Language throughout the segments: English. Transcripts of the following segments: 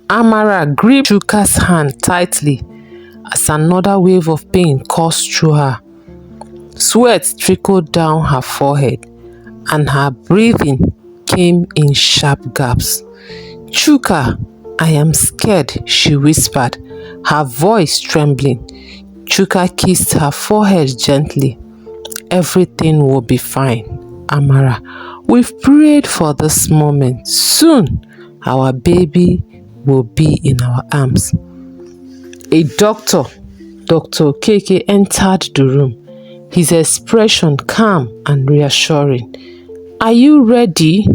Amara gripped Chuka's hand tightly as another wave of pain coursed through her. Sweat trickled down her forehead and her breathing came in sharp gasps. "Chuka, I am scared," she whispered, her voice trembling. Chuka kissed her forehead gently. "Everything will be fine, Amara. We've prayed for this moment. Soon, our baby will be in our arms." A doctor, Dr. Okeke, entered the room, his expression calm and reassuring. "Are you ready,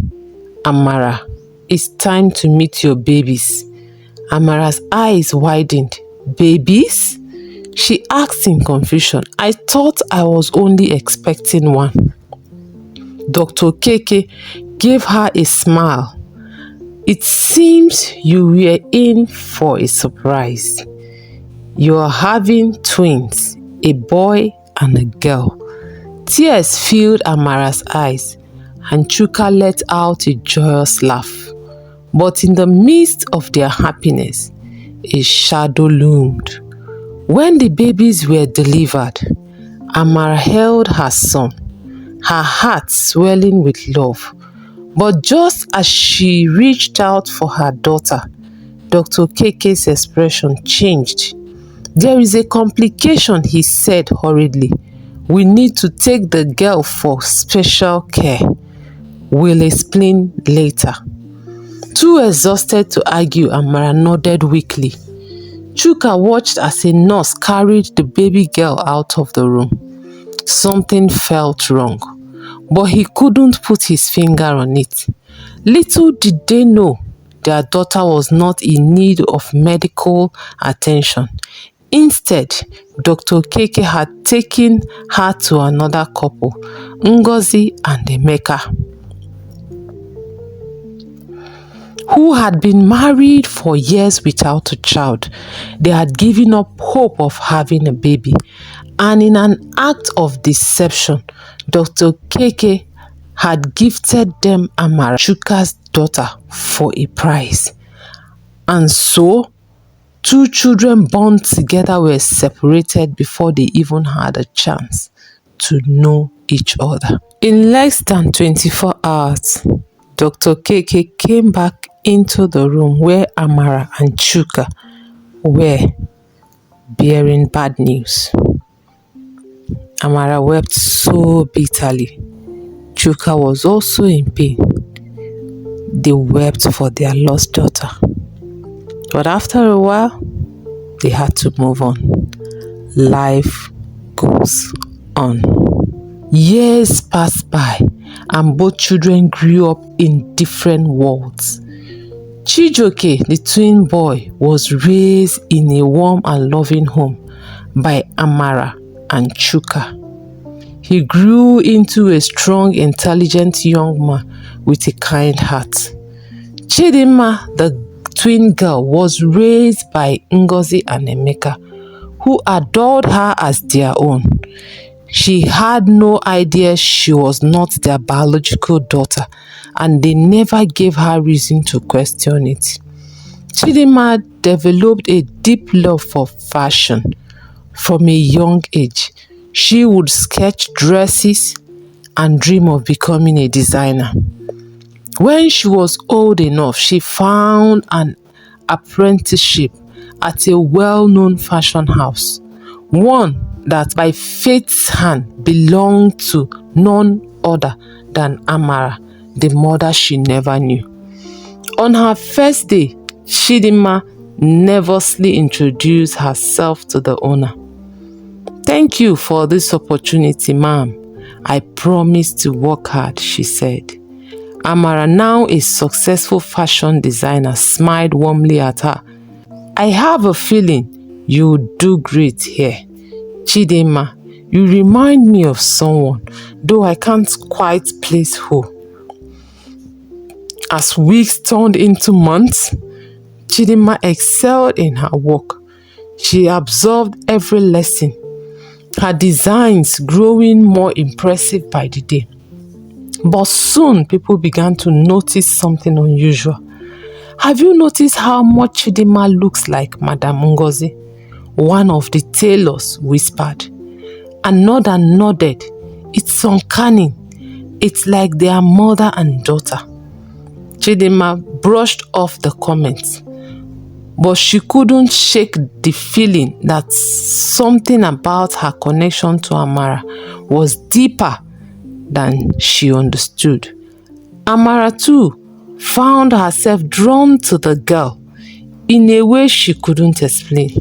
Amara? It's time to meet your babies." Amara's eyes widened. "Babies?" she asked in confusion. "I thought I was only expecting one." Dr. Okeke gave her a smile. "It seems you were in for a surprise. You are having twins, a boy and a girl." Tears filled Amara's eyes, and Chuka let out a joyous laugh. But in the midst of their happiness, a shadow loomed. When the babies were delivered, Amara held her son, her heart swelling with love. But just as she reached out for her daughter, Dr. Keke's expression changed. "There is a complication," he said hurriedly. "We need to take the girl for special care. We'll explain later." Too exhausted to argue, Amara nodded weakly. Chuka watched as a nurse carried the baby girl out of the room. Something felt wrong, but he couldn't put his finger on it. Little did they know their daughter was not in need of medical attention. Instead, Dr. Keke had taken her to another couple, Ngozi and Emeka, who had been married for years without a child. They had given up hope of having a baby, and in an act of deception, Dr. Keke had gifted them Amara, Chuka's daughter, for a prize. And so, two children born together were separated before they even had a chance to know each other. In less than 24 hours, Dr. Keke came back into the room where Amara and Chuka were, bearing bad news. Amara wept so bitterly. Chuka was also in pain. They wept for their lost daughter. But after a while, they had to move on. Life goes on. Years passed by, and both children grew up in different worlds. Chijioke, the twin boy, was raised in a warm and loving home by Amara and Chuka. He grew into a strong, intelligent young man with a kind heart. Chidinma, the twin girl, was raised by Ngozi and Emeka, who adored her as their own. She had no idea she was not their biological daughter, and they never gave her reason to question it. Chidinma developed a deep love for fashion. From a young age, she would sketch dresses and dream of becoming a designer. When she was old enough, she found an apprenticeship at a well-known fashion house, one that by fate's hand belonged to none other than Amara, the mother she never knew. On her first day, Chidinma nervously introduced herself to the owner. "Thank you for this opportunity, ma'am. I promise to work hard," she said. Amara, now a successful fashion designer, smiled warmly at her. "I have a feeling you'll do great here. Chidinma, you remind me of someone, though I can't quite place who." As weeks turned into months, Chidinma excelled in her work. She absorbed every lesson, her designs growing more impressive by the day. But soon people began to notice something unusual. Have you noticed how much Chidinma looks like Madam Ngozi? One of the tailors whispered. Another nodded. It's uncanny. It's like they are mother and daughter. Chidinma brushed off the comments, but she couldn't shake the feeling that something about her connection to Amara was deeper than she understood. Amara too found herself drawn to the girl in a way she couldn't explain.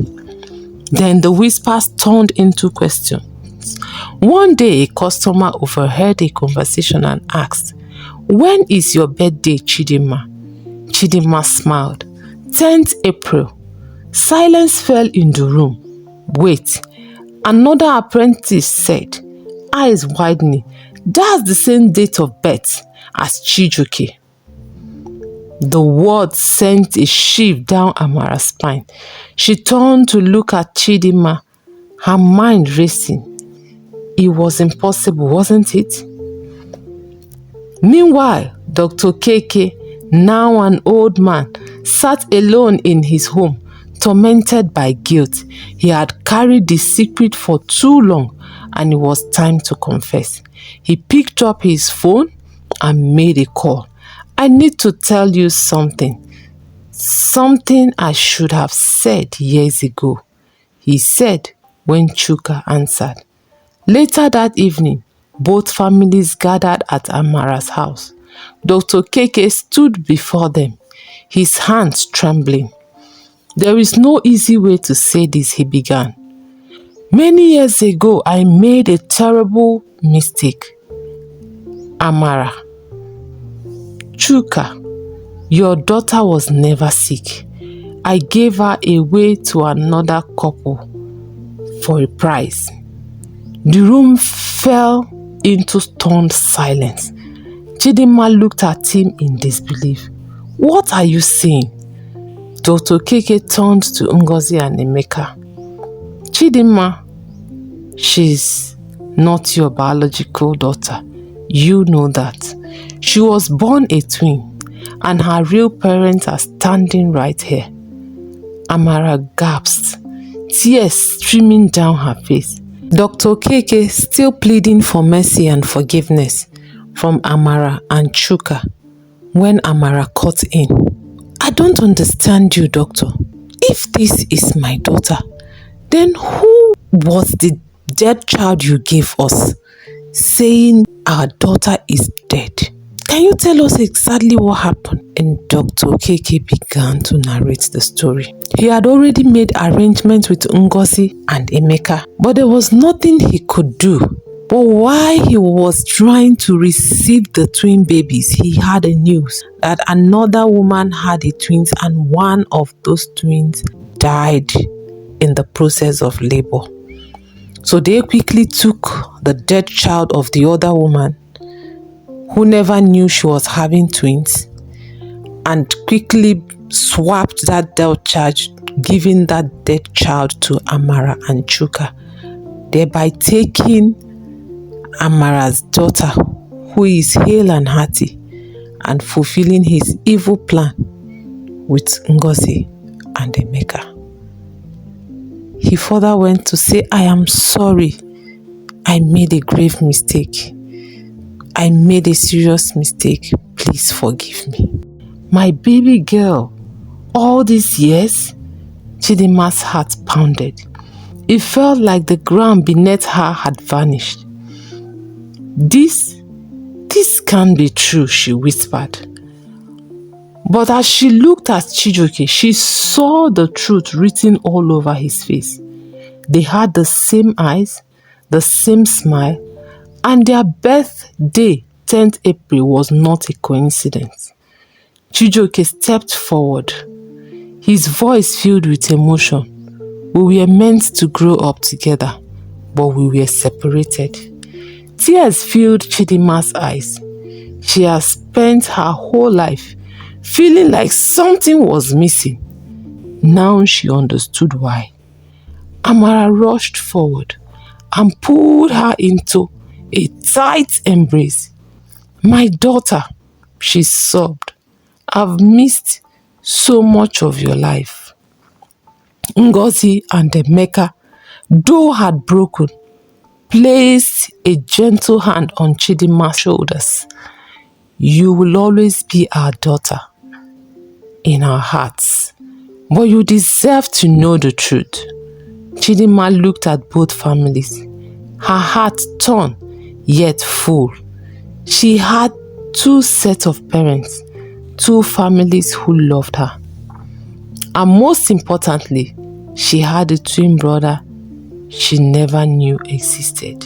Then the whispers turned into questions. One day a customer overheard a conversation and asked, "When is your birthday, Chidinma?" Chidinma smiled. 10th April. Silence fell in the room. Wait, another apprentice said, eyes widening. That's the same date of birth as Chijioke. The word sent a shiver down Amara's spine. She turned to look at Chidinma, her mind racing. It was impossible, wasn't it? Meanwhile, Dr. Keke, now an old man, sat alone in his home, tormented by guilt. He had carried the secret for too long, and it was time to confess. He picked up his phone and made a call. I need to tell you something. Something I should have said years ago, he said when Chuka answered. Later that evening, both families gathered at Amara's house. Dr. Keke stood before them, his hands trembling. There is no easy way to say this, he began. Many years ago, I made a terrible mistake. Amara, Chuka, your daughter was never sick. I gave her away to another couple for a price. The room fell into stunned silence. Chidinma looked at him in disbelief. What are you saying? Dr. Keke turned to Ngozi and Emeka. Chidinma, she's not your biological daughter. You know that. She was born a twin, and her real parents are standing right here. Amara gasped, tears streaming down her face. Dr. Keke still pleading for mercy and forgiveness from Amara and Chuka when Amara cut in. I don't understand you, doctor. If this is my daughter, then who was the dead child you gave us, saying our daughter is dead? Can you tell us exactly what happened? And Dr. Keke began to narrate the story. He had already made arrangements with Ngozi and Emeka, but there was nothing he could do. But while he was trying to receive the twin babies, he had a news that another woman had a twins, and one of those twins died in the process of labor. So they quickly took the dead child of the other woman, who never knew she was having twins, and quickly swapped that dead child, giving that dead child to Amara and Chuka, thereby taking Amara's daughter, who is hale and hearty, and fulfilling his evil plan with Ngozi and Emeka. He further went to say, I am sorry. I made a grave mistake. I made a serious mistake. Please forgive me. My baby girl, all these years, Chidinma's heart pounded. It felt like the ground beneath her had vanished. This can't be true, she whispered. But as she looked at Chijioke, she saw the truth written all over his face. They had the same eyes, the same smile, and their birthday, 10th April, was not a coincidence. Chijioke stepped forward, his voice filled with emotion. We were meant to grow up together, but we were separated. Tears filled Chidinma's eyes. She has spent her whole life feeling like something was missing. Now she understood why. Amara rushed forward and pulled her into a tight embrace. My daughter, she sobbed. I've missed so much of your life. Ngozi and Emeka, though heartbroken, placed a gentle hand on Chidima's shoulders. You will always be our daughter in our hearts, but you deserve to know the truth. Chidima looked at both families, her heart torn yet full. She had two sets of parents, two families who loved her. And most importantly, she had a twin brother she never knew existed.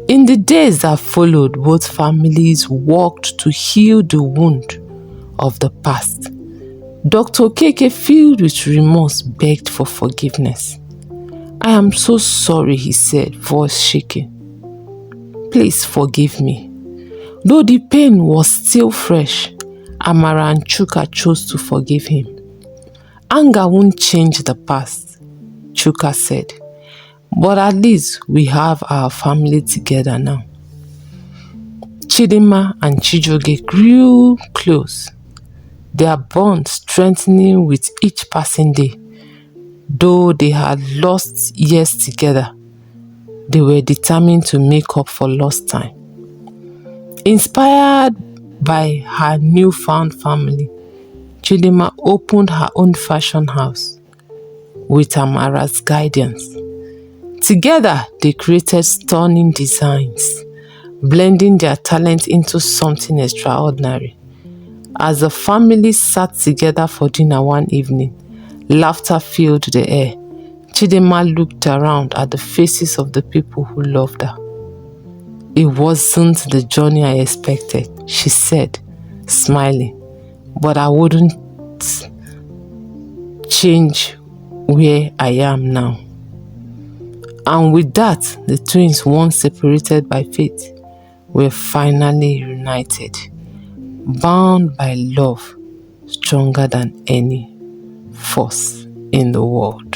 In the days that followed, both families worked to heal the wound of the past. Dr. Keke, filled with remorse, begged for forgiveness. "I am so sorry," he said, voice shaking. "Please forgive me." Though the pain was still fresh, Amara and Chuka chose to forgive him. "Anger won't change the past," Chuka said, "but at least we have our family together now." Chidima and Chijoge grew close, their bond strengthening with each passing day. Though they had lost years together, they were determined to make up for lost time. Inspired by her newfound family, Chidima opened her own fashion house with Amara's guidance. Together, they created stunning designs, blending their talent into something extraordinary. As the family sat together for dinner one evening, laughter filled the air. Chidima looked around at the faces of the people who loved her. "It wasn't the journey I expected," she said, smiling, "but I wouldn't change where I am now." And with that, the twins, once separated by fate, were finally reunited, bound by love stronger than any force in the world.